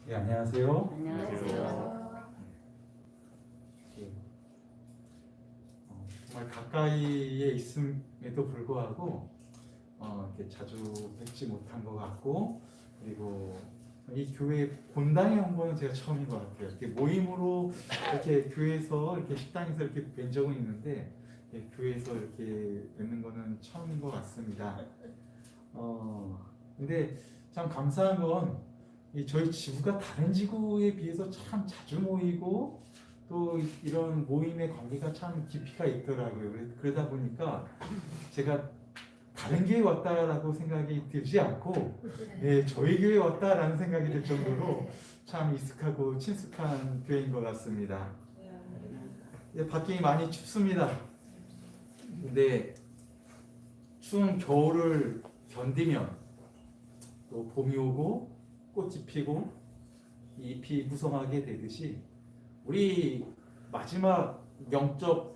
네, 안녕하세요. 안녕하세요. 예, 정말 가까이에 있음에도 불구하고 이렇게 자주 뵙지 못한 것 같고, 그리고 이 교회 본당에 온 거는 제가 처음인 것 같아요. 이렇게 모임으로 이렇게 교회에서 이렇게 식당에서 이렇게 뵌 적은 있는데, 교회에서 이렇게 뵙는 거는 처음인 것 같습니다. 근데 참 감사한 건 저희 지구가 다른 지구에 비해서 참 자주 모이고 또 이런 모임의 관계가 참 깊이가 있더라고요. 그러다 보니까 제가 다른 교회 왔다라고 생각이 들지 않고 저희 교회 왔다라는 생각이 들 정도로 참 익숙하고 친숙한 교회인 것 같습니다. 밖이 많이 춥습니다. 근데 추운 겨울을 견디면 또 봄이 오고 꽃이 피고 잎이 무성하게 되듯이 우리 마지막 영적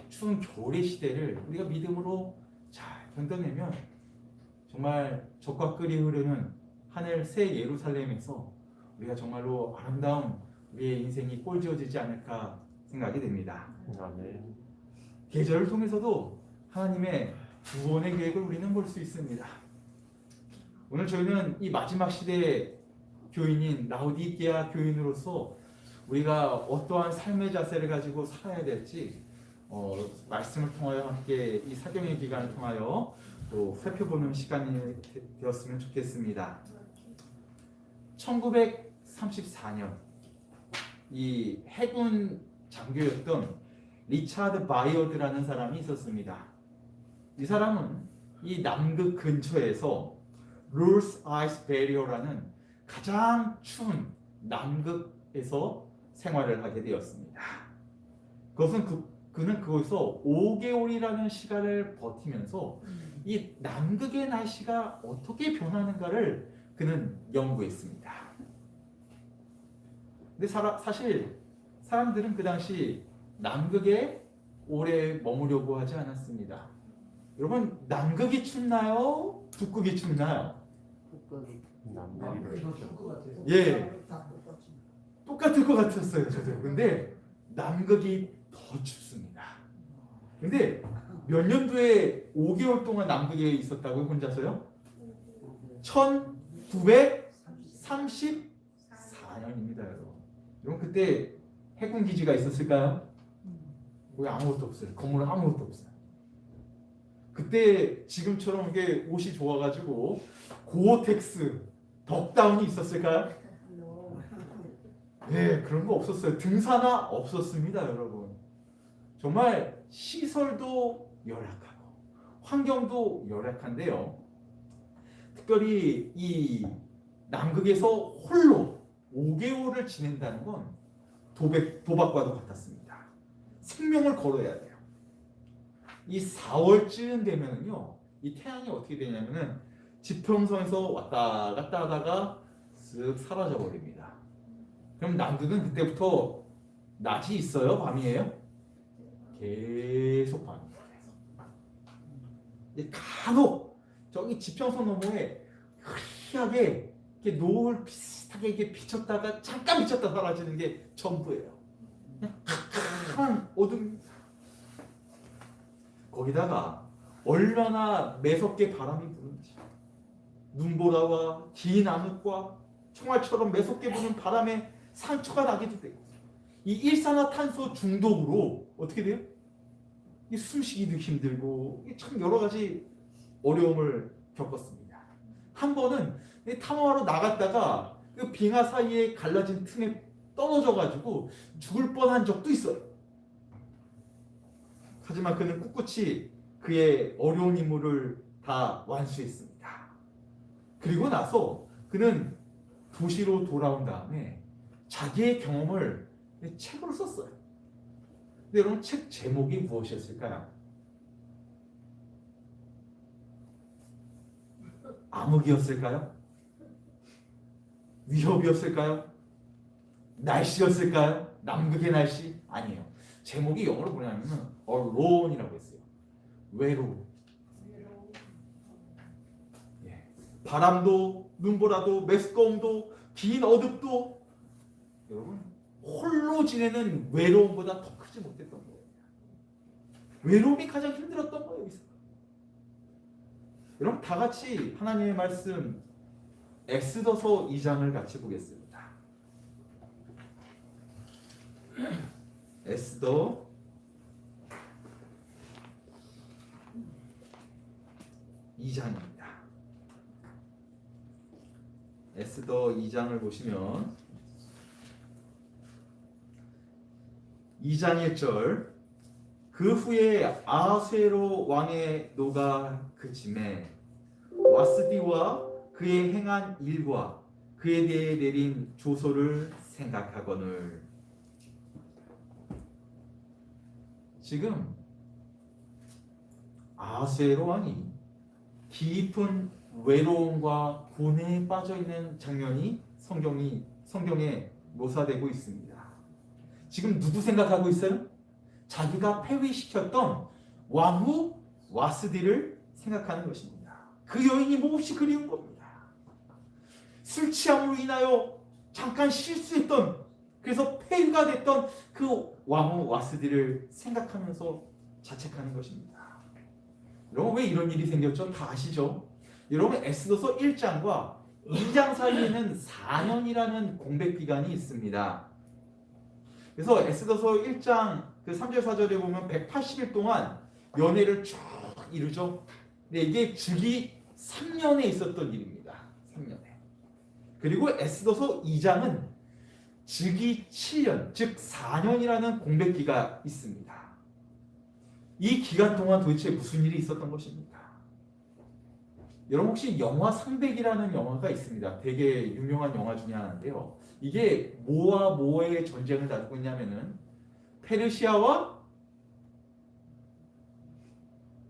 추운 겨울의 시대를 우리가 믿음으로 잘 견뎌내면 정말 적과 꿀이 흐르는 하늘 새 예루살렘에서 우리가 정말로 아름다운 우리의 인생이 꼴지어지지 않을까 생각이 됩니다. 아멘. 계절을 통해서도 하나님의 구원의 계획을 우리는 볼 수 있습니다. 오늘 저희는 이 마지막 시대의 교인인 라오디게아 교인으로서 우리가 어떠한 삶의 자세를 가지고 살아야 될지 말씀을 통하여 함께 이 사경의 기간을 통하여 또 살펴보는 시간이 되었으면 좋겠습니다. 1934년 이 해군 장교였던 리차드 바이어드라는 사람이 있었습니다. 이 사람은 이 남극 근처에서 룰스 아이스 베리어라는 가장 추운 남극에서 생활을 하게 되었습니다. 그것은 그는 그곳에서 5개월이라는 시간을 버티면서 이 남극의 날씨가 어떻게 변하는가를 그는 연구했습니다. 근데 사실 사람들은 그 당시 남극에 오래 머무려고 하지 않았습니다. 여러분, 남극이 춥나요? 북극이 춥나요? 예, 똑같을 것 같았어요, 저도. 근데 남극이 더 춥습니다. 근데 몇 년도에 5개월 동안 남극에 있었다고요, 혼자서요? 1934년입니다, 여러분. 여러분, 그때 해군 기지가 있었을까요? 거기 아무것도 없어요. 건물은 아무것도 없어요. 그때 지금처럼 이게 옷이 좋아가지고 고어텍스 덕다운이 있었을까요? 네, 그런 거 없었어요. 등산화 없었습니다, 여러분. 정말 시설도 열악하고 환경도 열악한데요. 특별히 이 남극에서 홀로 5개월을 지낸다는 건 도박과도 같았습니다. 생명을 걸어야 돼요. 이 4월쯤 되면은요, 이 태양이 어떻게 되냐면은 지평선에서 왔다 갔다 하다가 쓱 사라져 버립니다. 그럼 남극은 그때부터 낮이 있어요? 밤이에요? 계속 밤입니다. 간혹 저기 지평선 너머에 흐리하게 이렇게 노을 비슷하게 이렇게 비쳤다가 잠깐 비쳤다 사라지는 게 전부예요. 한 어둠. 거기다가 얼마나 매섭게 바람이 부는지, 눈보라와 긴 암흑과 총알처럼 매섭게 부는 바람에 상처가 나기도 되고, 이 일산화탄소 중독으로 어떻게 돼요? 숨쉬기도 힘들고 참 여러 가지 어려움을 겪었습니다. 한 번은 탐험하러 나갔다가 그 빙하 사이에 갈라진 틈에 떨어져가지고 죽을 뻔한 적도 있어요. 하지만 그는 꿋꿋이 그의 어려운 임무를 다 완수했습니다. 그리고 나서 그는 도시로 돌아온 다음에 자기의 경험을 책으로 썼어요. 근데 여러분, 책 제목이 무엇이었을까요? 암흑이었을까요? 위협이었을까요? 날씨였을까요? 남극의 날씨? 아니에요. 제목이 영어로 뭐냐면 Alone이라고 했어요. 외로움. 바람도 눈보라도 메스꺼움도 긴 어둠도 여러분 홀로 지내는 외로움보다 더 크지 못했던 거예요. 외로움이 가장 힘들었던 거예요. 여러분 다 같이 하나님의 말씀 엑스더서 2장을 같이 보겠습니다. 엑스더 2장입니다. 엑스더 2장을 보시면 2장 1절 그 후에 아하수에로 왕의 노가 그침에 와스디와 그의 행한 일과 그에 대해 내린 조서를 생각하거늘. 지금 아하수에로 왕이 깊은 외로움과 고뇌에 빠져 있는 장면이 성경에 묘사되고 있습니다. 지금 누구 생각하고 있어요? 자기가 폐위시켰던 왕후 와스디를 생각하는 것입니다. 그 여인이 몹시 그리운 겁니다. 술 취함으로 인하여 잠깐 실수했던, 그래서 폐위가 됐던 그 왕후 와스디를 생각하면서 자책하는 것입니다. 여러분 왜 이런 일이 생겼죠? 다 아시죠? 여러분 엑스더서 1장과 2장 사이에는 4년이라는 공백 기간이 있습니다. 그래서 엑스더서 1장 그 3절 4절에 보면 180일 동안 연회를 쭉 이루죠. 근데 이게 즉위 3년에 있었던 일입니다. 3년에. 그리고 엑스더서 2장은 즉위 7년, 즉 4년이라는 공백기가 있습니다. 이 기간 동안 도대체 무슨 일이 있었던 것입니까? 여러분 혹시 영화 상백이라는 영화가 있습니다. 되게 유명한 영화 중에 하나인데요. 이게 뭐와 뭐의 전쟁을 다루고 있냐면은 페르시아와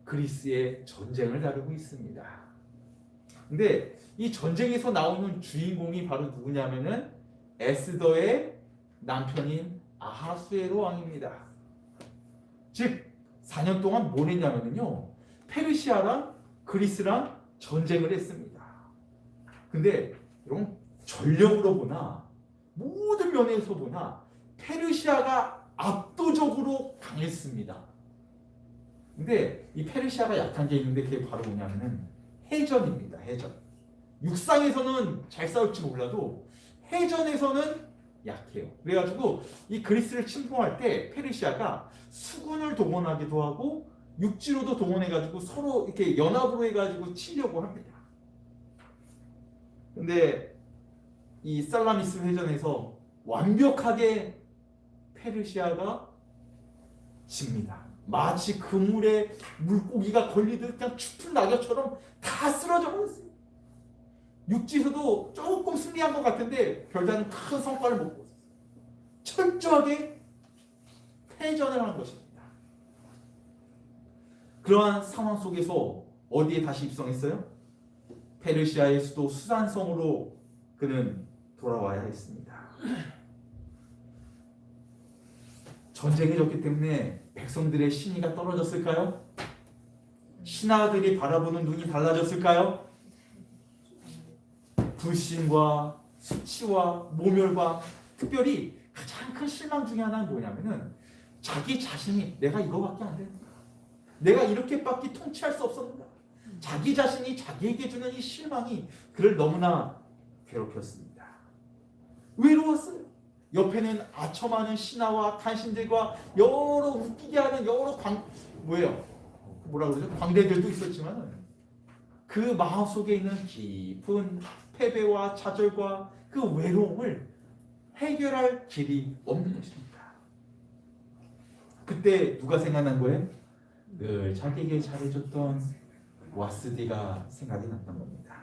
그리스의 전쟁을 다루고 있습니다. 근데 이 전쟁에서 나오는 주인공이 바로 누구냐면은 에스더의 남편인 아하수에로 왕입니다. 즉 4년 동안 뭘 했냐면요, 페르시아랑 그리스랑 전쟁을 했습니다. 근데 여러분 전력으로 보나 모든 면에서 보나 페르시아가 압도적으로 강했습니다. 근데 이 페르시아가 약한 게 있는데 그게 바로 뭐냐면은 해전입니다. 해전. 육상에서는 잘 싸울지 몰라도 해전에서는 약해요. 그래가지고 이 그리스를 침공할 때 페르시아가 수군을 동원하기도 하고 육지로도 동원해가지고 서로 이렇게 연합으로 해가지고 치려고 합니다. 근데 이 살라미스 회전에서 완벽하게 페르시아가 집니다. 마치 그물에 물고기가 걸리듯 그냥 춥은 낙엽처럼 다 쓰러져 버렸어요. 육지에서도 조금 승리한 것 같은데 별다른 큰 성과를 못 보았어요. 철저하게 패전을 하는 것입니다. 그러한 상황 속에서 어디에 다시 입성했어요? 페르시아의 수도 수산성으로 그는 돌아와야 했습니다. 전쟁이 졌기 때문에 백성들의 신의가 떨어졌을까요? 신하들이 바라보는 눈이 달라졌을까요? 불신과 수치와 모멸과, 특별히 가장 큰 실망 중에 하나는 뭐냐면은 자기 자신이 내가 이거밖에 안 되는가? 내가 이렇게밖에 통치할 수 없었는가? 자기 자신이 자기에게 주는 이 실망이 그를 너무나 괴롭혔습니다. 외로웠어요. 옆에는 아첨하는 신하와 간신들과 여러 웃기게 하는 여러 뭐라 그러죠? 광대들도 있었지만 그 마음속에 있는 깊은 패배와 좌절과 그 외로움을 해결할 길이 없는 것입니다. 그때 누가 생각난 거예요? 늘 자기에게 잘해줬던 와스디가 생각이 났던 겁니다.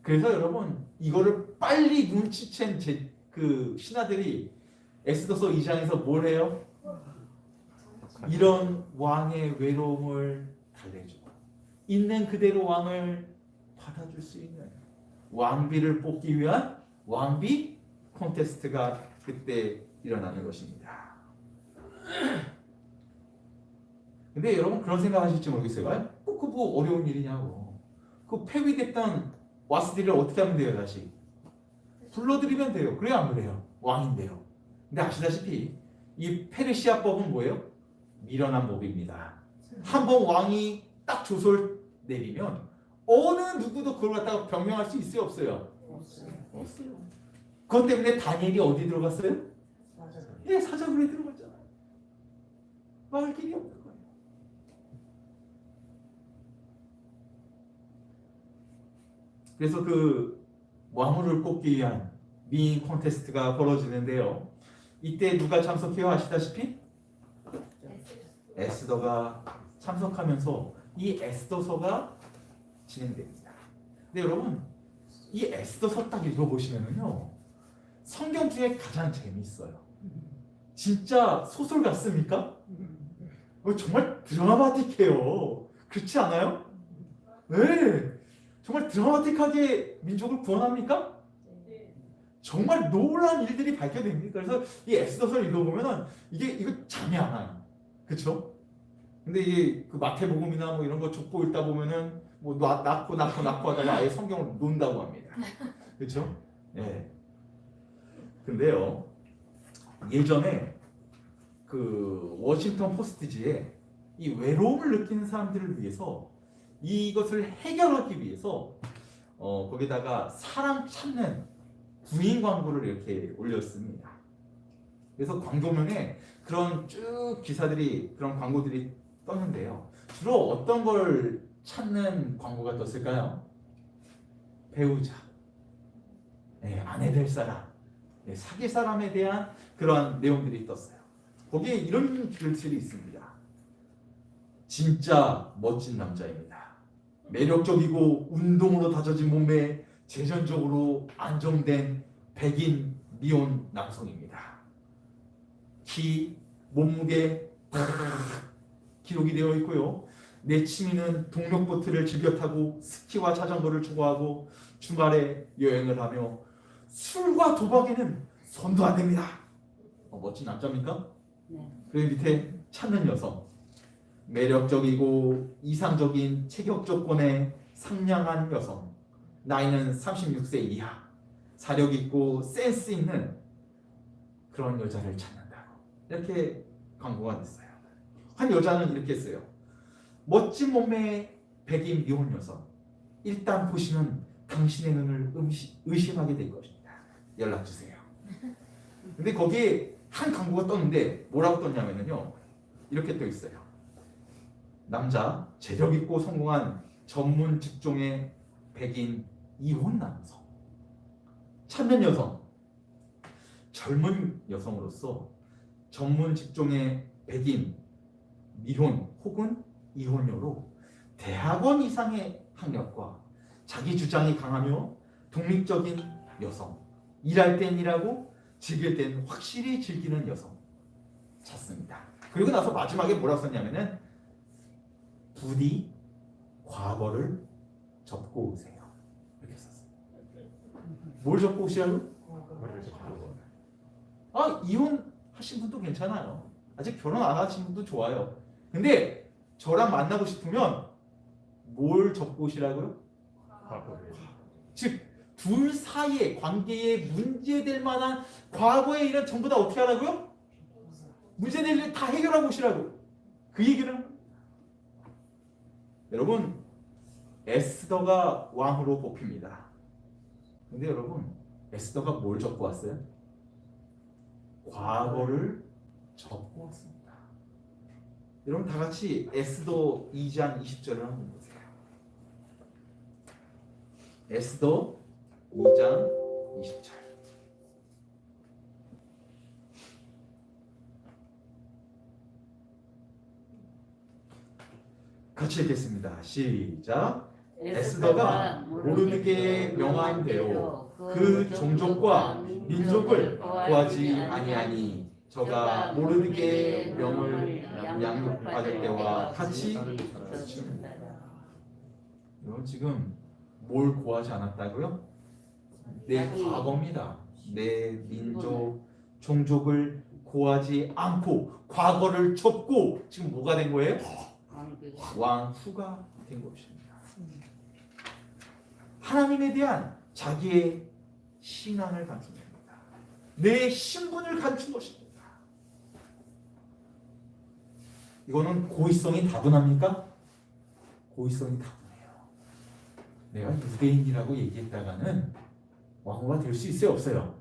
그래서 여러분 이거를 빨리 눈치챈 그 신하들이 엑스더서 2장에서 뭘 해요? 이런 왕의 외로움을 달래주고 있는 그대로 왕을 받아줄 수 있는 왕비를 뽑기 위한 왕비 콘테스트가 그때 일어나는 것입니다. 근데 여러분 그런 생각 하실지 모르겠어요. 그거 뭐 어려운 일이냐고. 그 폐위됐던 와스디를 어떻게 하면 돼요 다시? 불러들이면 돼요. 그래요, 안 그래요? 왕인데요. 근데 아시다시피 이 페르시아법은 뭐예요? 미련한 법입니다. 한번 왕이 딱 조서를 내리면 어느 누구도 그걸 갖다가 변명할 수 있어요, 없어요? 없어요. 그것 때문에 다니엘이 어디 들어갔어요? 예, 사자굴에 들어갔잖아요. 막을 길이 없는 거예요. 그래서 그 왕후를 뽑기 위한 미인 콘테스트가 벌어지는데요. 이때 누가 참석해요? 아시다시피 에스더가 참석하면서 이 에스더서가 진행됩니다. 근데 여러분, 이 에스더서 딱 읽어보시면은요, 성경 중에 가장 재미있어요. 진짜 소설 같습니까? 정말 드라마틱해요. 그렇지 않아요? 네, 정말 드라마틱하게 민족을 구원합니까? 정말 놀라운 일들이 밝혀집니다. 그래서 이 에스더서를 읽어보면은 이거 잠이 안 와요. 그렇죠? 근데 이 그 마태복음이나 뭐 이런 거 족보 읽다 보면은 뭐 낳고 하다가 아예 성경을 논다고 합니다. 그렇죠? 예. 근데요, 예전에 그 워싱턴 포스트지에 이 외로움을 느끼는 사람들을 위해서 이것을 해결하기 위해서 거기다가 사랑 찾는 구인 광고를 이렇게 올렸습니다. 그래서 광고명에 그런 쭉 기사들이, 그런 광고들이 떴는데요. 주로 어떤 걸 찾는 광고가 떴을까요? 배우자, 아내 될 사람, 사귈 사람에 대한 그런 내용들이 떴어요. 거기에 이런 글들이 있습니다. 진짜 멋진 남자입니다. 매력적이고 운동으로 다져진 몸에 재정적으로 안정된 백인 미혼 남성입니다. 키, 몸무게 기록이 되어 있고요. 내 취미는 동력보트를 즐겨 타고 스키와 자전거를 좋아하고 주말에 여행을 하며 술과 도박에는 손도 안 댑니다. 멋진 남자입니까? 네. 그리고 밑에 찾는 여성, 매력적이고 이상적인 체격 조건의 상냥한 여성, 나이는 36세 이하, 사력 있고 센스 있는 그런 여자를 찾는다고 이렇게 광고가 됐어요. 한 여자는 이렇게 했어요. 멋진 몸매의 백인 미혼 여성, 일단 보시면 당신의 눈을 의심하게 될 것입니다. 연락 주세요. 근데 거기에 한 광고가 떴는데 뭐라고 떴냐면요, 이렇게 떠 있어요. 남자, 재력 있고 성공한 전문 직종의 백인 이혼 남성, 찾는 여성, 젊은 여성으로서 전문 직종의 백인 미혼 혹은 이혼녀로 대학원 이상의 학력과 자기 주장이 강하며 독립적인 여성, 일할 땐 일하고 즐길 땐 확실히 즐기는 여성 찾습니다. 그리고 나서 마지막에 뭐라고 썼냐면은 부디 과거를 접고 오세요. 이렇게 썼어요. 뭘 접고 오시라고? 이혼하신 분도 괜찮아요. 아직 결혼 안 하신 분도 좋아요. 근데 저랑 만나고 싶으면 뭘 접고 오시라고요? 과거를. 즉, 둘 사이의 관계에 문제될 만한 과거의 일은 전부 다 어떻게 하라고요? 문제될 일 다 해결하고 오시라고. 그 얘기는 여러분, 에스더가 왕으로 뽑힙니다. 근데 여러분, 에스더가 뭘 접고 왔어요? 과거를 접고 왔습니다. 여러분 다 같이 에스더 2장 20절을 한번 보세요. 에스더 2장 20절. 같이 읽겠습니다. 시작. 에스더가 모르드게의 명한 대로 그 종족과 민족을 구하지 아니하니 저가 모르드게의 명을 양육받을 때와 같이 있었습니다. 여러분 지금 뭘 구하지 않았다고요? 내 과거입니다. 내 민족, 종족을 구하지 않고 과거를 접고 지금 뭐가 된 거예요? 왕후가 된 것입니다. 하나님에 대한 자기의 신앙을 감춘답니다. 내 신분을 감춘 것입니다. 이거는 고의성이 다분합니까? 고의성이 다분해요. 내가 유대인이라고 얘기했다가는 왕후가 될 수 있어요, 없어요?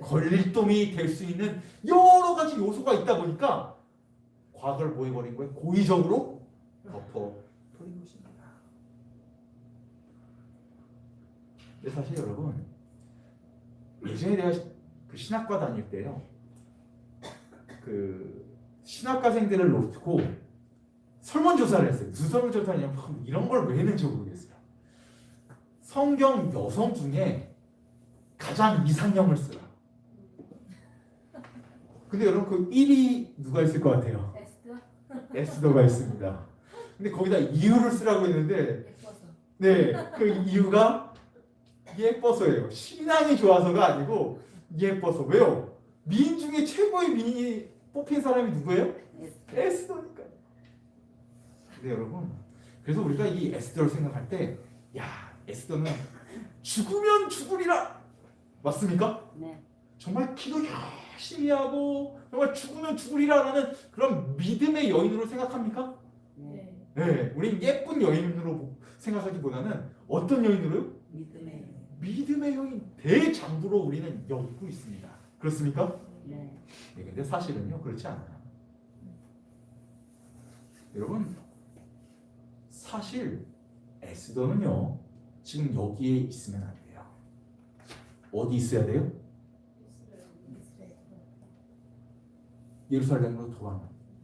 걸릴동이 될 수 있는 여러 가지 요소가 있다 보니까 과거를 뭐 해버린 거예요? 고의적으로 덮어버린 것입니다. 근데 사실 여러분, 예전에 내가 그 신학과 다닐 때요, 그 신학과생들을 놓고 설문조사를 했어요. 무슨 설문조사냐면 이런 걸 왜 했는지 모르겠어요. 성경 여성 중에 가장 이상형을 쓰라. 근데 여러분 그 1위 누가 있을 것 같아요? 에스더가 있습니다. 근데 거기다 이유를 쓰라고 했는데 네, 그 이유가 예뻐서예요. 신앙이 좋아서가 아니고 예뻐서. 왜요? 미인 중에 최고의 미인이 뽑힌 사람이 누구예요? 에스더니까요. 근데 여러분, 그래서 우리가 이 에스더를 생각할 때, 야, 에스더는 죽으면 죽으리라. 맞습니까? 네. 정말 기도 열심히 하고 정말 죽으면 죽으리라라는 그런 믿음의 여인으로 생각합니까? 네. 네, 우린 예쁜 여인으로 생각하기보다는 어떤 여인으로요? 믿음의 여인, 대장부로 우리는 여기고 있습니다. 그렇습니까? 네. 네, 근데 사실은요 그렇지 않아요. 여러분, 사실 에스더는요 지금 여기에 있으면 안 돼요. 어디 있어야 돼요? 예루살렘으로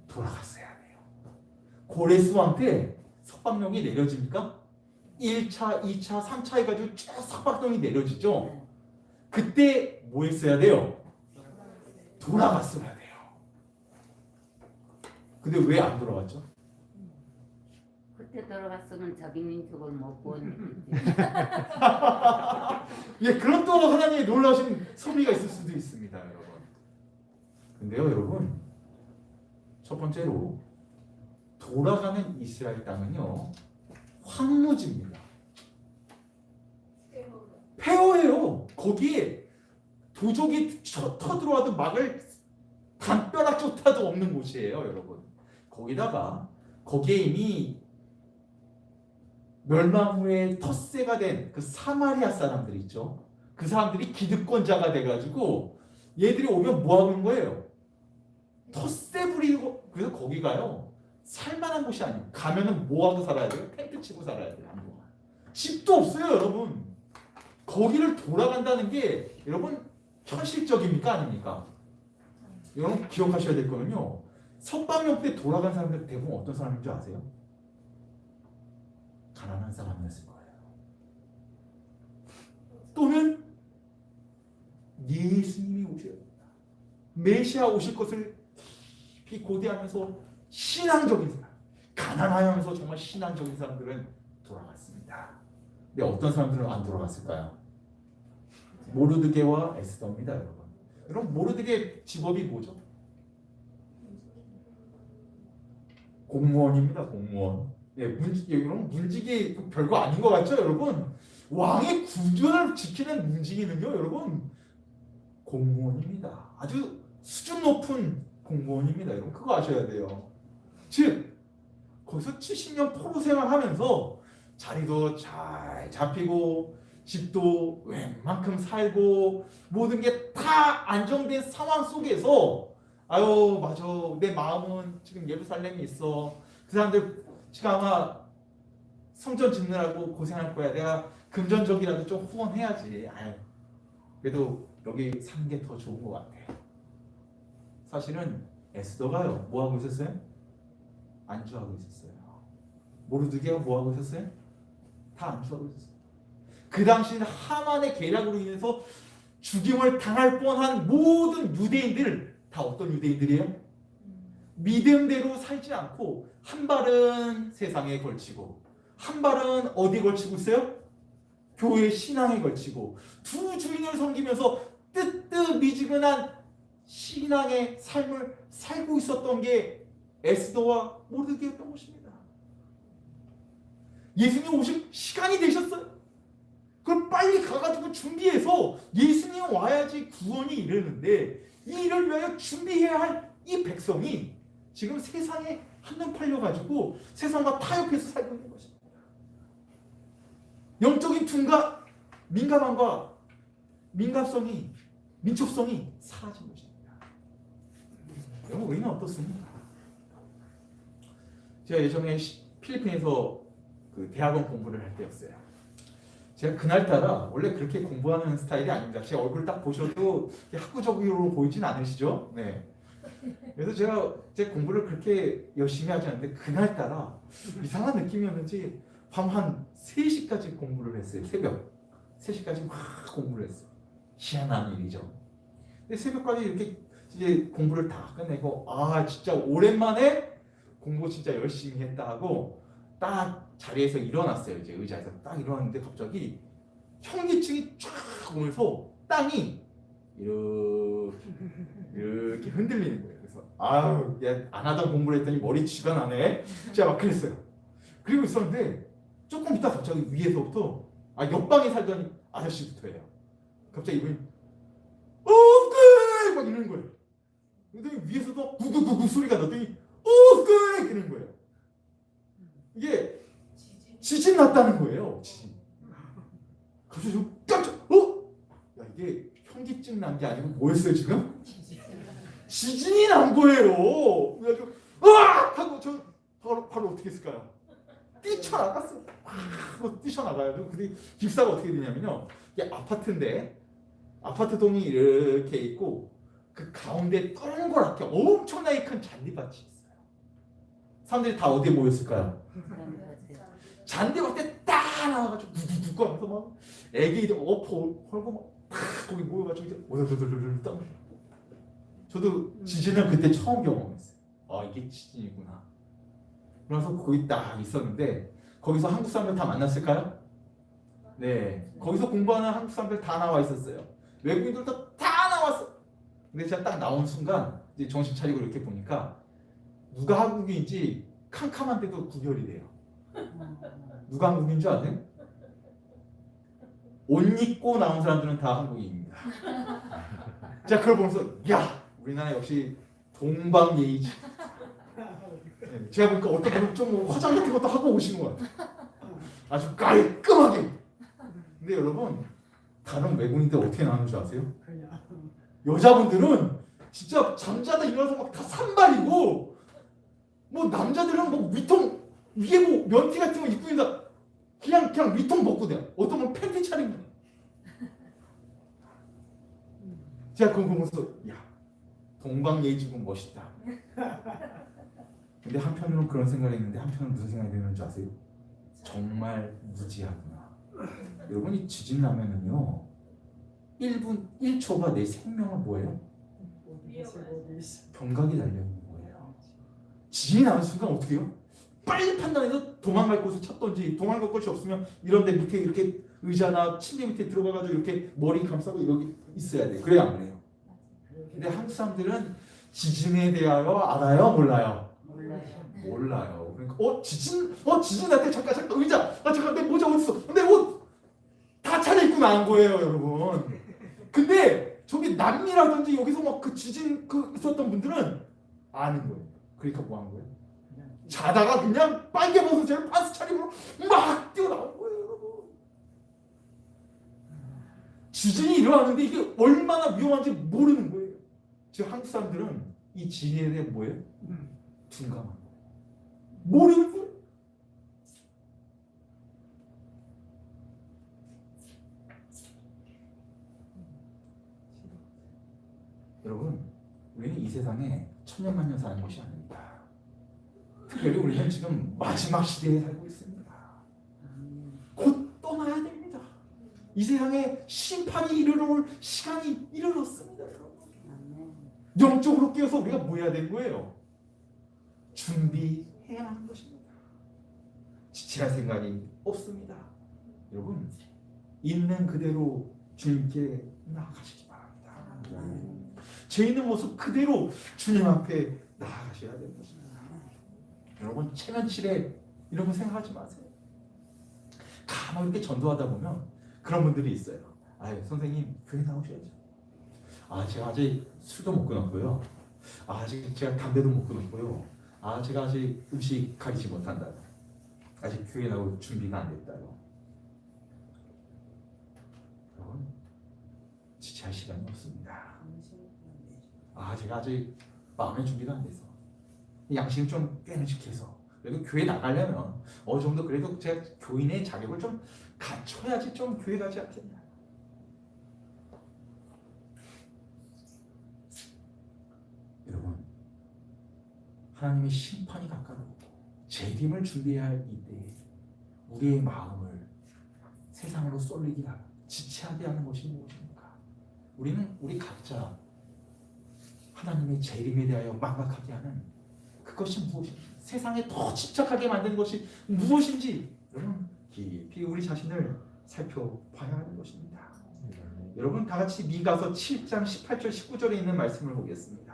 돌아갔어야 돼요. 고레스 왕 때 석방령이 내려집니까? 1차, 2차, 3차 해가지고 쭉 석방령이 내려지죠. 그때 뭐 했어야 돼요? 돌아갔어야 돼요. 근데 왜 안 돌아갔죠? 그때 돌아갔으면 자기 민족을 못 구원했겠지. 예, 그런 또 하나님의 놀라우신 섭리가 있을 수도 있습니다, 여러분. 근데요, 여러분, 첫 번째로 돌아가는 이스라엘 땅은요 황무지입니다. 폐허해요. 거기에 도적이 터들어와도 막을 담벼락조차도 없는 곳이에요, 여러분. 거기다가 거기에 이미 멸망 후에 텃세가 된 그 사마리아 사람들 있죠. 그 사람들이 기득권자가 돼가지고 얘들이 오면 뭐 하는 거예요? 텃세 부리고. 그래서 거기가요 살만한 곳이 아니에요. 가면은 뭐 하고 살아야 돼요? 텐트 치고 살아야 돼요. 한동안 집도 없어요, 여러분. 거기를 돌아간다는 게 여러분 현실적입니까, 아닙니까? 여러분 기억하셔야 될 거는요, 석방령 때 돌아간 사람들 대부분 어떤 사람인 줄 아세요? 가난한 사람이었을 거예요. 또는 예수님이 오셔야 됩니다. 메시아 오실 것을 깊이 고대하면서 신앙적인 사람, 가난하면서 정말 신앙적인 사람들은 돌아갔습니다. 근데 어떤 사람들은 안 돌아갔을까요? 모르드게와 에스더입니다, 여러분. 여러분, 모르드게 직업이 뭐죠? 공무원입니다, 공무원. 예, 여러분, 문직이 별거 아닌 것 같죠, 여러분? 왕의 구준을 지키는 문직이는요, 여러분, 공무원입니다. 아주 수준 높은 공무원입니다, 여러분. 그거 아셔야 돼요. 즉, 거기서 70년 포로 생활하면서 자리도 잘 잡히고 집도 웬만큼 살고 모든 게 다 안정된 상황 속에서, 아유 맞아, 내 마음은 지금 예루살렘에 있어. 그 사람들 지금 아마 성전 짓느라고 고생할 거야. 내가 금전적이라도 좀 후원해야지. 아유, 그래도 여기 사는 게 더 좋은 것 같아. 사실은 에스더가요 뭐 하고 있었어요? 안주하고 있었어요. 모르드게가 뭐 하고 있었어요? 다 안주하고 있었어요. 그 당시는 하만의 계략으로 인해서 죽임을 당할 뻔한 모든 유대인들, 다 어떤 유대인들이에요? 믿음대로 살지 않고 한 발은 세상에 걸치고 한 발은 어디에 걸치고 있어요? 교회 신앙에 걸치고 두 주인을 섬기면서 뜨뜻미지근한 신앙의 삶을 살고 있었던 게 에스더와 모르드게였던 것입니다. 예수님 오실 시간이 되셨어요. 그럼 빨리 가가지고 준비해서 예수님 구원이 이르는데 이 일을 위하여 준비해야 할 이 백성이 지금 세상에 한눈 팔려가지고 세상과 타협해서 살고 있는 것입니다. 영적인 둔가 민감함과 민첩성이 사라진 것입니다. 여러분 우리는 어떻습니까? 제가 예전에 필리핀에서 그 대학원 공부를 할 때였어요. 제가 그날따라 원래 그렇게 공부하는 스타일이 아닙니다. 제 얼굴 딱 보셔도 학구적으로 보이진 않으시죠? 네. 그래서 제가 제 공부를 그렇게 열심히 하지 않는데 그날따라 이상한 느낌이었는지 밤 한 3시까지 공부를 했어요. 새벽 3시까지 막 공부를 했어요. 희한한 일이죠. 근데 새벽까지 이렇게 이제 공부를 다 끝내고 아 진짜 오랜만에 공부 진짜 열심히 했다 하고 딱 자리에서 일어났어요. 이제 의자에서 딱 일어났는데 갑자기 현기증이 쫙 오면서 땅이 이렇게 흔들리는 거예요. 그래서 아유, 안 하던 공부를 했더니 머리 쥐가 나네. 제가 막 그랬어요. 그리고 있었는데 조금 있다 갑자기 위에서부터 옆방에 살던 아저씨부터예요. 갑자기 이분이 그래! 막 이러는 거예요. 근데 위에서도 구구구구 소리가 나더니 그래! 이러는 거예요. 이게 지진 났다는 거예요. 지진. 갑자기 저 깜짝 야 이게 현기증 난 게 아니고 뭐였어요 지금? 지진이 난 거예요. 그래가지고 으악! 하고 저 바로 어떻게 했을까요? 뛰쳐나갔어요. 뛰쳐나가요. 근데 기사가 어떻게 되냐면요. 이게 아파트인데 아파트 동이 이렇게 있고 그 가운데 동그랗게 엄청나게 큰 잔디밭이 있어요. 사람들이 다 어디에 모였을까요? 잔디밭에 딱 나와가지고 누구 하면서 막 애기들 헐고 막 거기 모여가지고 이제 오들오들오들 떠. 저도 지진을 그때 처음 경험했어요. 이게 지진이구나. 그래서 거기 딱 있었는데 거기서 한국 사람들 다 만났을까요? 네. 거기서 공부하는 한국 사람들 다 나와 있었어요. 외국인들도 다 나왔어. 근데 제가 딱 나온 순간 이제 정신 차리고 이렇게 보니까 누가 한국인인지 캄캄한데도 구별이 돼요. 누가 한국인 줄 아세요? 옷 입고 나온 사람들은 다 한국인입니다. 자, 그걸 보면서 야, 우리나라 역시 동방예의지. 네, 제가 보니까 어떤 분은 좀 화장 같은 것도 하고 오신 것 같아요. 아주 깔끔하게. 근데 여러분 다른 외국인들 어떻게 나오는 줄 아세요? 여자분들은 진짜 잠자다 일어나서 막 다 산발이고 뭐 남자들은 뭐 위통 위에 뭐 면티 같은 거 입고 있다 그냥 위통 벗고 돼요. 어떤 분 팬티 차림. 제가 그거 보면서 야 동방예의지군 멋있다. 근데 한편으로는 그런 생각이 있는데 한편으로는 무슨 생각이 드는 줄 아세요? 정말 무지하구나. 여러분 이 지진 나면은요 1분 1초가 내 생명을 뭐예요? 병각이 달려있는 거예요. 지진이 나는 순간 어떻게 해요? 빨리 판단해서 도망갈 곳을 찾던지 도망갈 곳이 없으면 이런 데 밑에 이렇게 의자나 침대 밑에 들어가가지고 이렇게 머리 감싸고 여기 있어야 돼요. 그래야 안 그래요? 근데 한국 사람들은 지진에 대하여 알아요? 몰라요? 몰라요. 그러니까 지진 날 때 잠깐 의자 잠깐 내 모자 어디 있어? 내 옷 다 차려입고 나온 거예요, 여러분. 근데 저기 남미라든지 여기서 막 그 지진 있었던 분들은 아는 거예요. 그러니까 뭐 하는 거예요? 자다가 그냥 빨개 벗은 파스 차림으로 막 뛰어나온 거예요, 여러분. 지진이 일어나는데 이게 얼마나 위험한지 모르는 거예요. 지금 한국 사람들은 이 지진에 대해 뭐예요? 둔감한 거예요. 모르는 거예요. 여러분, 우리는 이 세상에 천년만년 사는 것이 아닙니다. 특별히 우리는 지금 마지막 시대에 살고 있습니다. 곧 떠나야 됩니다. 이 세상에 심판이 이르러올 시간이 이르렀습니다, 여러분. 영적으로 깨어서 우리가 뭐 해야 되는 거예요? 준비해야 하는 것입니다. 지체할 생각이 없습니다. 여러분, 있는 그대로 주님께 나아가시기 바랍니다. 제 있는 모습 그대로 주님 앞에 나아가셔야 되는 것입니다. 여러분 체면치레 이런 거 생각하지 마세요. 가만히 이렇게 전도하다 보면 그런 분들이 있어요. 아유 선생님 교회 나오셔야죠. 제가 아직 술도 못 끊었고요. 아직 제가 담배도 못 끊었고요. 제가 아직 음식 가리지 못한다. 아직 교회 나올 준비가 안 됐다요. 여러분, 지체할 시간이 없습니다. 제가 아직 마음의 준비가 안 돼서 양심 좀 깨름직해서 그래도 교회 나가려면 어느 정도 그래도 제가 교인의 자격을 좀 갖춰야지 좀 교회 가지 않겠냐. 여러분, 하나님의 심판이 가까우고 재림을 준비해야 할 이때에 우리의 마음을 세상으로 쏠리게 하고 지체하게 하는 것이 무엇입니까? 우리 각자 하나님의 재림에 대하여 망각하게 하는 그것이 무엇인지, 세상에 더 집착하게 만드는 것이 무엇인지 여러분 깊이 우리 자신을 살펴봐야 하는 것입니다. 여러분 다 같이 미가서 7장 18절 19절에 있는 말씀을 보겠습니다.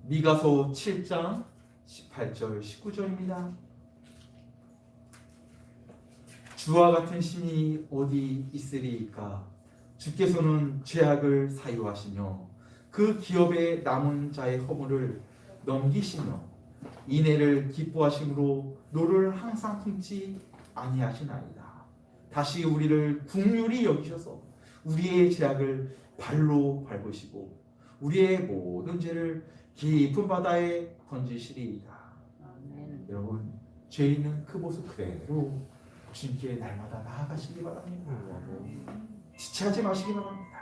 미가서 7장 18절 19절입니다. 주와 같은 신이 어디 있으리이까? 주께서는 죄악을 사유하시며 그 기업에 남은 자의 허물을 넘기시며 인애를 기뻐하심으로 노를 항상 품지 아니하시나이다. 다시 우리를 긍휼히 여기셔서 우리의 죄악을 발로 밟으시고 우리의 모든 죄를 깊은 바다에 던지시리이다. 아멘. 여러분, 죄 있는 그 모습 그대로 주님께 날마다 나아가시기 바랍니다. 지체하지 마시기 바랍니다.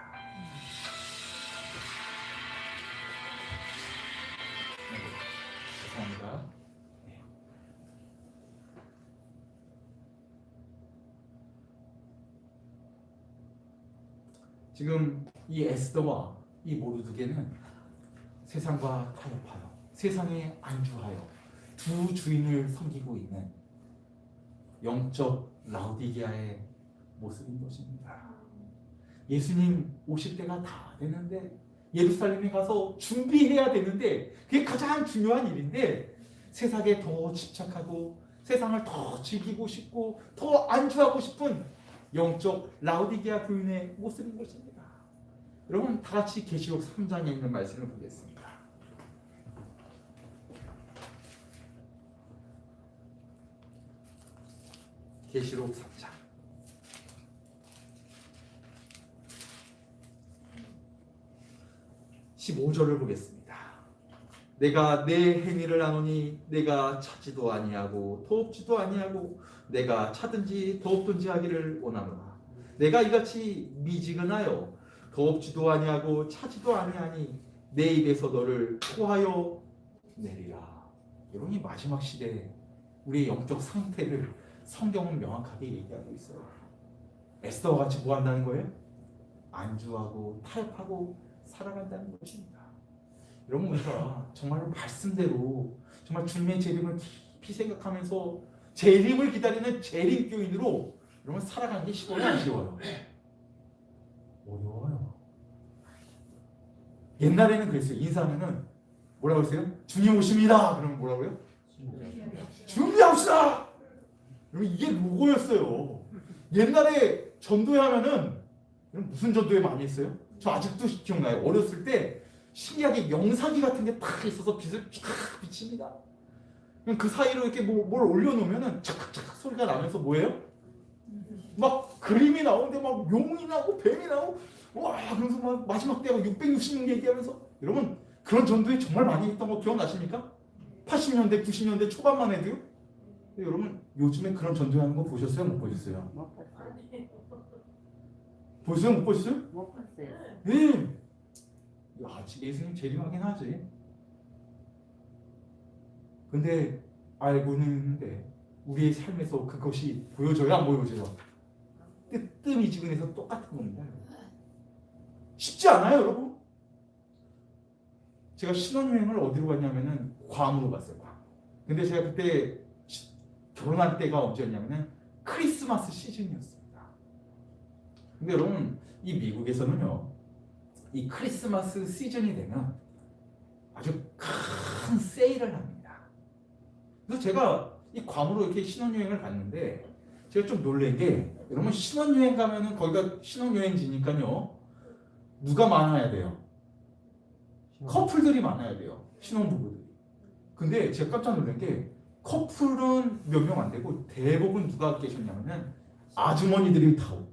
죄송합니다. 지금 이 에스더와 이 모르드게는 세상과 타협하여 세상에 안주하여 두 주인을 섬기고 있는 영적 라우디게아의 모습인 것입니다. 예수님 오실 때가 다 되는데 예루살렘에 가서 준비해야 되는데 그게 가장 중요한 일인데 세상에 더 집착하고 세상을 더 즐기고 싶고 더 안주하고 싶은 영적 라우디게아 교인의 모습인 것입니다. 여러분 다 같이 계시록 3장에 있는 말씀을 보겠습니다. 계시록 3장 15절을 보겠습니다. 내가 내 행위를 아노니 내가 찾지도 아니하고 도없지도 아니하고 내가 찾든지 도없든지 하기를 원하노라. 내가 이같이 미지근하여 도없지도 아니하고 찾지도 아니하니 내 입에서 너를 토하여 내리라. 여러분 이 마지막 시대에 우리의 영적 상태를 성경은 명확하게 얘기하고 있어요. 에스더와 같이 뭐 한다는 거예요? 안주하고 타협하고 살아간다는 것입니다. 여러분 우리가 정말 말씀대로 정말 주님의 재림을 깊이 생각하면서 재림을 기다리는 재림교인으로 여러분 살아가는 게 쉬워요? 안 쉬워요? 어려워요. 옛날에는 그랬어요. 인사하면은 뭐라고 했어요? 주님 오십니다. 그러면 뭐라고요? 준비합시다. 여러분 이게 로고였어요. 옛날에 전도회 하면은 무슨 전도회 많이 했어요? 저 아직도 기억나요. 어렸을 때 신기하게 영상기 같은 게 딱 있어서 빛을 쫙 비칩니다. 그 사이로 이렇게 뭘 올려놓으면은 착착착 소리가 나면서 뭐예요? 막 그림이 나오는데 막 용이 나고 뱀이 나오고 와 그러면서 막 마지막 때가 666 얘기하면서 여러분 그런 전도회 정말 많이 했던 거 기억나십니까? 80년대 90년대 초반만 해도요. 여러분 요즘에 그런 전도회 하는 거 보셨어요? 못 보셨어요? 못 봤어요. 보셨어요? 못 보셨어요? 못 봤어요. 예. 아직 예수님 재림하긴 하지. 근데 알고는 있는데 우리의 삶에서 그것이 보여져요? 안 보여져요? 뜨미지근해서 똑같은 겁니다. 쉽지 않아요, 여러분. 제가 신혼여행을 어디로 갔냐면은 괌으로 갔어요. 괌. 근데 제가 그때 결혼할 때가 언제였냐면은 크리스마스 시즌이었습니다. 근데 여러분 이 미국에서는요 이 크리스마스 시즌이 되면 아주 큰 세일을 합니다. 그래서 제가 이 괌으로 이렇게 신혼여행을 갔는데 제가 좀 놀란 게 여러분 신혼여행 가면은 거기가 신혼여행지니까요. 누가 많아야 돼요? 커플들이 많아야 돼요. 신혼부부들이. 근데 제가 깜짝 놀란 게 커플은 몇 명 안 되고 대부분 누가 계셨냐면은 아주머니들이 다 오고.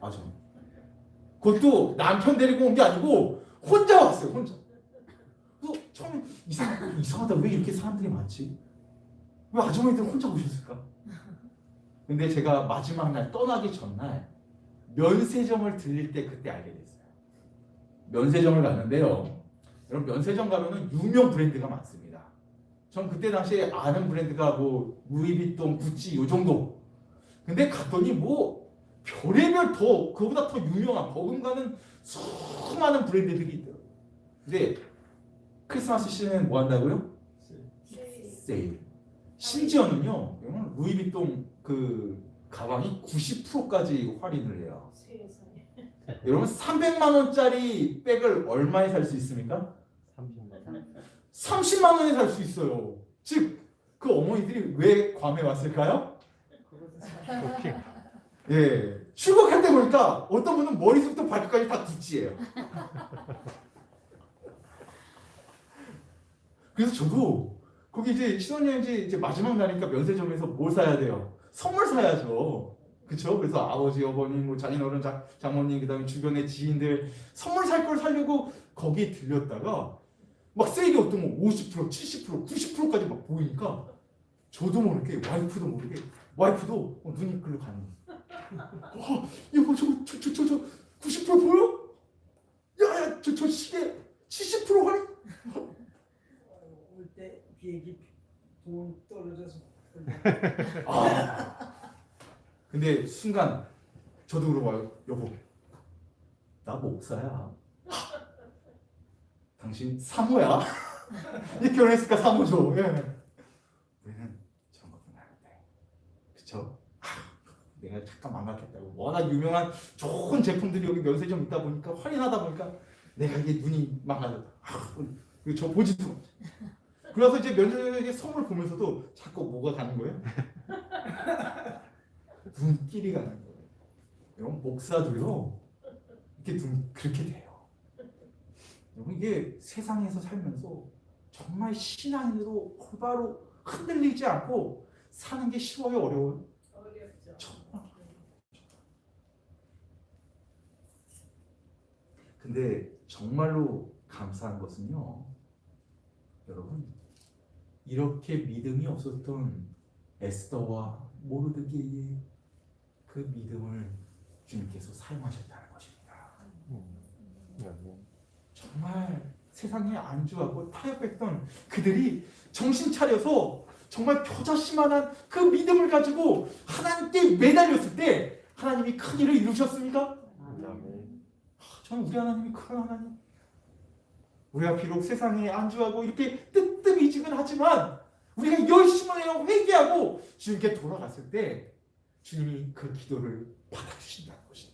아주머니. 그것도 남편 데리고 온 게 아니고 혼자 왔어요. 혼자. 그래서 처음에 이상하다. 왜 이렇게 사람들이 많지? 왜 아주머니들 혼자 오셨을까? 근데 제가 마지막 날 떠나기 전날 면세점을 들릴 때 그때 알게 됐어요. 면세점을 갔는데요. 여러분 면세점 가면은 유명 브랜드가 많습니다. 전 그때 당시에 아는 브랜드가 뭐 루이비통, 구찌 요 정도. 근데 갔더니 뭐 별의별 더 그거보다 더 유명한 버금가는 수많은 브랜드들이 있더라고요. 근데 크리스마스 시즌에는 뭐 한다고요? 세일. 심지어는요, 여러분 루이비통 그 가방이 90%까지 할인을 해요. 여러분 300만 원짜리 백을 얼마에 살 수 있습니까? 30만 원에 살 수 있어요. 즉 그 어머니들이 왜 괌에 왔을까요? 예, 출국할 때 보니까 어떤 분은 머리부터 발끝까지 다 구찌예요. 그래서 저도 거기 이제 신혼여행지 이제 마지막 날이니까 면세점에서 뭘 사야 돼요? 선물 사야죠. 그렇죠? 그래서 아버지, 어머님, 뭐 장인어른, 장모님, 그다음에 주변의 지인들 선물 살 걸 사려고 거기 들렸다가 막 세일이 어떤 거 50%, 70%, 90%까지 막 보이니까 저도 모르게 와이프도 모르게 와이프도 눈이 끌려 가는 거예요. 여보 저거 저 90% 보여? 야야 저 시계 70% 할인? 올 때 비행기 돈 떨어져서 근데 순간 저도 물어봐요. 여보 나 목사야. 당신 사모야? 이 결혼했으니까 사모죠. 예. 우리는 저런 것도 나는데 그쵸? 내가 잠깐 망각했다고. 워낙 유명한 좋은 제품들이 여기 면세점 있다 보니까 할인하다 보니까 내가 이게 눈이 망가졌다. 그리고 저 보지도 못해. 그래서 이제 면세점에 선물 보면서도 자꾸 뭐가 가는 거예요? 눈길이 가는 거예요. 여러분 목사도요 이렇게 눈 그렇게 돼요. 여러분 이게 세상에서 살면서 정말 신앙으로 바로 흔들리지 않고 사는 게 쉬워요, 어려워요? 어렵죠. 정말. 근데 정말로 감사한 것은요, 여러분 이렇게 믿음이 없었던 에스더와 모르드게의 그 믿음을 주님께서 사용하셨다는 것입니다. 정말 세상에 안주하고 타협했던 그들이 정신 차려서 정말 표자씨만한 그 믿음을 가지고 하나님께 매달렸을 때 하나님이 큰 일을 이루셨습니까? 저는 우리 하나님이 큰 하나님. 우리가 비록 세상에 안주하고 이렇게 뜨뜻미지근하지만 우리가 열심히 해서 회개하고 주님께 돌아갔을 때 주님이 그 기도를 받아주신다는 것입니다.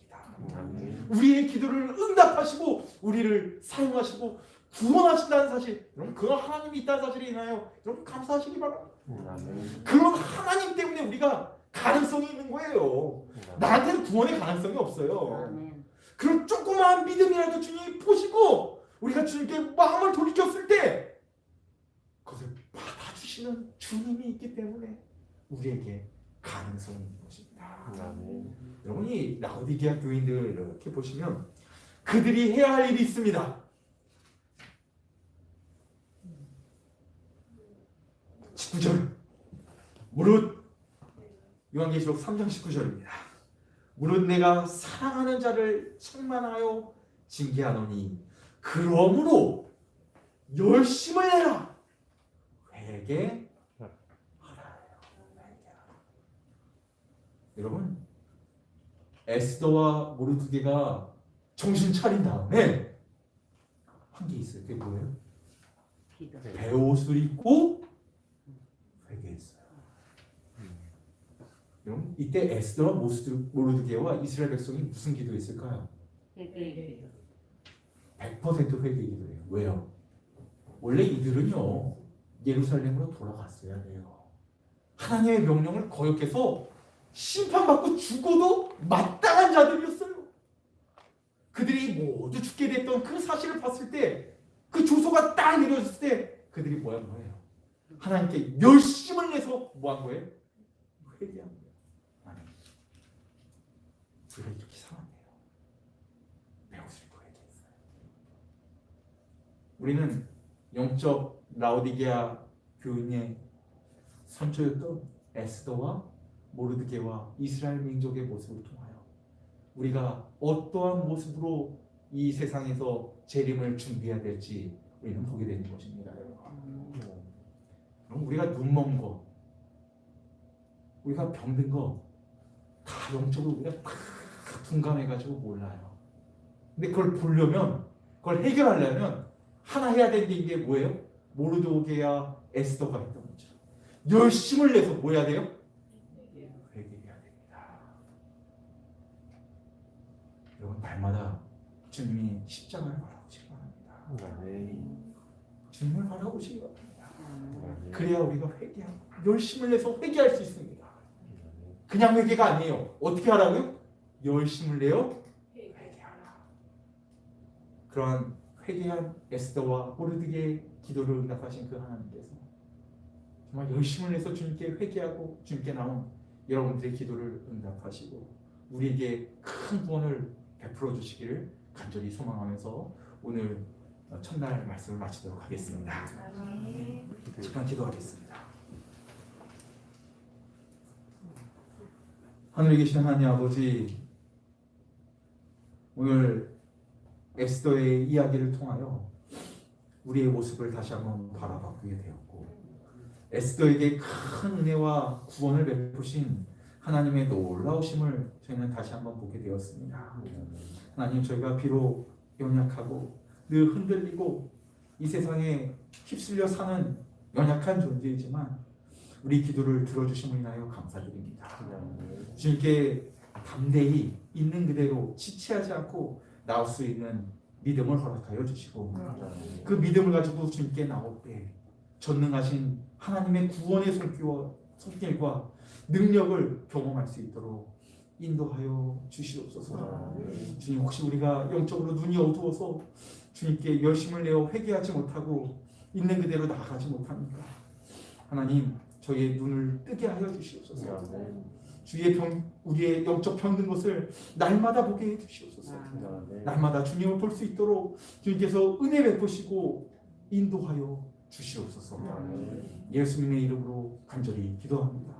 우리의 기도를 응답하시고 우리를 사용하시고 구원하신다는 사실, 여러분 그 하나님이 있다는 사실에 인하여 여러분 감사하시기 바랍니다. 그런 하나님 때문에 우리가 가능성이 있는 거예요. 나한테는 구원의 가능성이 없어요. 아멘. 그런 조그마한 믿음이라도 주님이 보시고 우리가 주님께 마음을 돌이켰을 때 그것을 받아주시는 주님이 있기 때문에 우리에게 가능성이 있는 것입니다. 여러분이 라오디게아 교인들 이렇게 보시면 그들이 해야 할 일이 있습니다. 19절 무릇 요한계시록 3장 19절입니다. 무릇 내가 사랑하는 자를 책망하여 징계하노니 그러므로 열심을 내라. 회개하라. 여러분 에스더와 모르드게가 정신 차린 다음에 한 게 있어요. 그게 뭐예요? 기도. 베옷을 입고 회개했어요. 여러분 이때 에스더와 모르드게와 이스라엘 백성이 무슨 기도했을까요? 회개. 100% 회개 기도예요. 왜요? 원래 이들은요 예루살렘으로 돌아갔어야 돼요. 하나님의 명령을 거역해서 심판받고 죽어도 마땅한 자들이었어요. 그들이 모두 죽게 됐던 그 사실을 봤을 때, 그 조소가 딱 내려졌을 때 그들이 뭐 한 거예요? 하나님께 열심을 내서 뭐 한 거예요? 회개한 거예요. 아니, 우리가 이렇게 상한데요. 매우 슬퍼 회개했어요. 우리는 영적 라오디게아 교인의 선조였던 에스더와 모르드게와 이스라엘 민족의 모습을 통하여 우리가 어떠한 모습으로 이 세상에서 재림을 준비해야 될지 우리는 보게 되는 것입니다. 그럼 우리가 눈먼 거, 우리가 병든 거 다 영적으로 우리가 다 둔감해가지고 몰라요. 근데 그걸 보려면, 그걸 해결하려면 하나 해야 되는 게 이게 뭐예요? 모르드게야 에스더가 했던 거죠. 열심을 내서 뭐 해야 돼요? 회개해야 됩니다. 여러분, 날마다 주님이 십자가를 바라보시기 바랍니다. 주님을 바라보시기 바랍니다. 그래야 우리가 회개하고 열심을 내서 회개할 수 있습니다. 그냥 회개가 아니에요. 어떻게 하라고요? 열심을 내어 회개하라. 그러한 회개한 에스더와 모르드게의 기도를 응답하신 그 하나님께서 정말 열심을 내서 주님께 회개하고 주님께 나온 여러분들의 기도를 응답하시고 우리에게 큰 구원을 베풀어 주시기를 간절히 소망하면서 오늘 첫날 말씀을 마치도록 하겠습니다. 잠깐 기도하겠습니다. 하늘에 계신 하나님 아버지, 오늘 에스더의 이야기를 통하여 우리의 모습을 다시 한번 바라보게 되었고, 에스더에게 큰 은혜와 구원을 베푸신 하나님의 놀라우심을 저희는 다시 한번 보게 되었습니다. 하나님, 저희가 비록 연약하고 늘 흔들리고 이 세상에 휩쓸려 사는 연약한 존재이지만 우리 기도를 들어주심을 인하여 감사드립니다. 주님께 담대히 있는 그대로 지체하지 않고 나올 수 있는 믿음을 허락하여 주시고 그 믿음을 가지고 주님께 나올 때 전능하신 하나님의 구원의 손길과 능력을 경험할 수 있도록 인도하여 주시옵소서. 주님, 혹시 우리가 영적으로 눈이 어두워서 주님께 열심을 내어 회개하지 못하고 있는 그대로 나아가지 못합니까? 하나님, 저희의 눈을 뜨게 하여 주시옵소서. 우리의 영적 병든 것을 날마다 보게 해 주시옵소서. 날마다 주님을 볼 수 있도록 주님께서 은혜 베푸시고 인도하여 주시옵소서. 예수님의 이름으로 간절히 기도합니다.